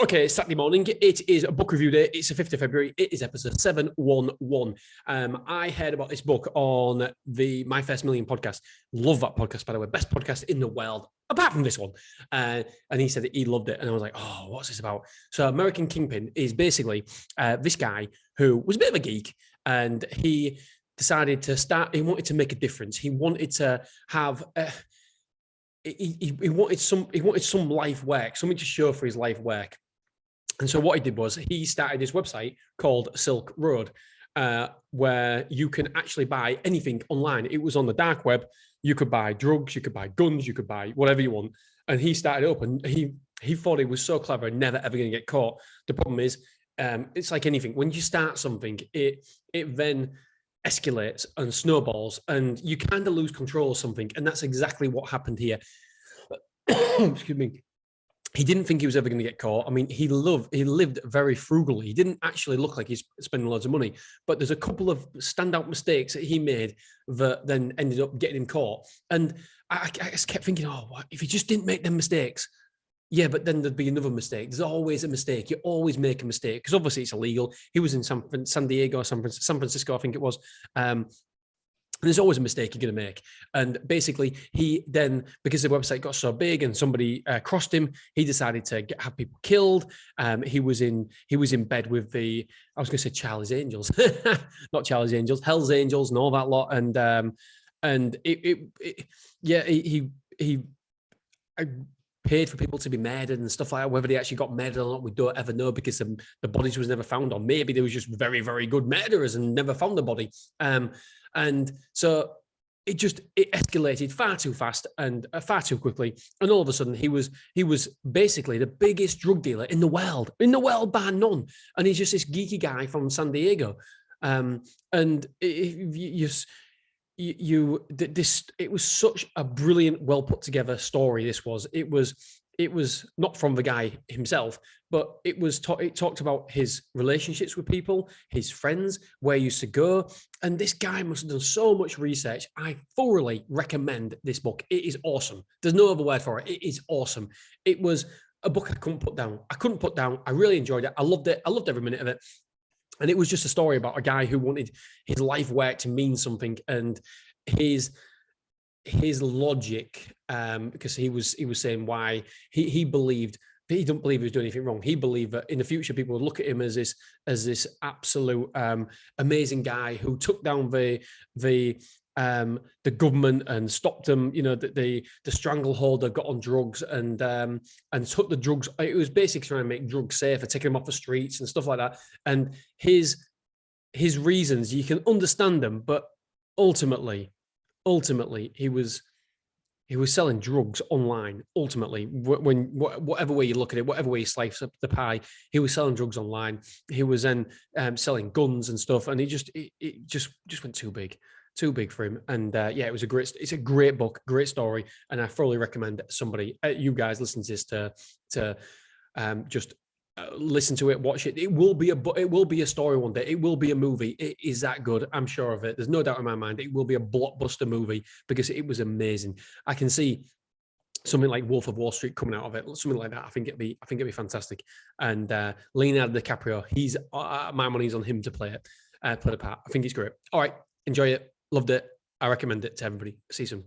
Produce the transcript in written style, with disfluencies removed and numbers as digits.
Okay, Saturday morning. It is a book review day. It's the 5th of February. It is episode 711. I heard about this book on the My First Million podcast. Love that podcast, by the way. Best podcast in the world, apart from this one. And he said that he loved it. And I was like, oh, what's this about? So American Kingpin is basically this guy who was a bit of a geek, and he decided to start, he wanted to make a difference. He wanted to have... He wanted some life work, something to show for his life work. And so what he did was he started this website called Silk Road, where you can actually buy anything online. It was on the dark web. You could buy drugs, you could buy guns, you could buy whatever you want. And he started up, and he thought he was so clever and never ever going to get caught. The problem is, it's like anything. When you start something, it then escalates and snowballs, and you kind of lose control of something. And that's exactly what happened here. Excuse me. He didn't think he was ever going to get caught. I mean, he lived very frugally. He didn't actually look like he's spending loads of money, but there's a couple of standout mistakes that he made that then ended up getting him caught. And I just kept thinking, oh, what if he just didn't make them mistakes? Yeah, but then there'd be another mistake. There's always a mistake. You always make a mistake because obviously it's illegal. He was in San Diego, San Francisco, I think it was. There's always a mistake you're going to make. And basically, he then, because the website got so big and somebody crossed him, he decided to have people killed. He was in bed with I was going to say Charlie's Angels, not Charlie's Angels, Hell's Angels, and all that lot. And he paid for people to be murdered and stuff like that. Whether they actually got murdered or not, we don't ever know because the bodies was never found, or maybe they was just very, very good murderers and never found the body. And so it escalated far too fast and far too quickly. And all of a sudden he was basically the biggest drug dealer in the world bar none. And he's just this geeky guy from San Diego. And it was such a brilliant, well put together story. It was not from the guy himself, but it talked about his relationships with people, his friends, where he used to go. And this guy must have done so much research. I thoroughly recommend this book. It is awesome. There's no other word for it. It is awesome. It was a book I couldn't put down. I really enjoyed it. I loved it. I loved every minute of it. And it was just a story about a guy who wanted his life work to mean something, and his logic, because he was saying why he believed, he didn't believe he was doing anything wrong. He believed that in the future people would look at him as this absolute amazing guy who took down the government and stopped them. You know, the stranglehold that got on drugs and took the drugs. It was basically trying to make drugs safer, taking them off the streets and stuff like that. And his reasons, you can understand them, but ultimately he was selling drugs online. Ultimately, whatever way you look at it, whatever way you slice up the pie, he was selling drugs online. He was then selling guns and stuff, and it just went too big for him. And it's a great book, great story, and I thoroughly recommend somebody, you guys, listen to this to just listen to it, watch it. It will be a story one day. It will be a movie. It is that good. I'm sure of it. There's no doubt in my mind. It will be a blockbuster movie because it was amazing. I can see something like Wolf of Wall Street coming out of it, something like that. I think it'd be fantastic. And Leonardo DiCaprio, he's my money's on him to play the part. I think he's great. All right, enjoy it. Loved it. I recommend it to everybody. See you soon.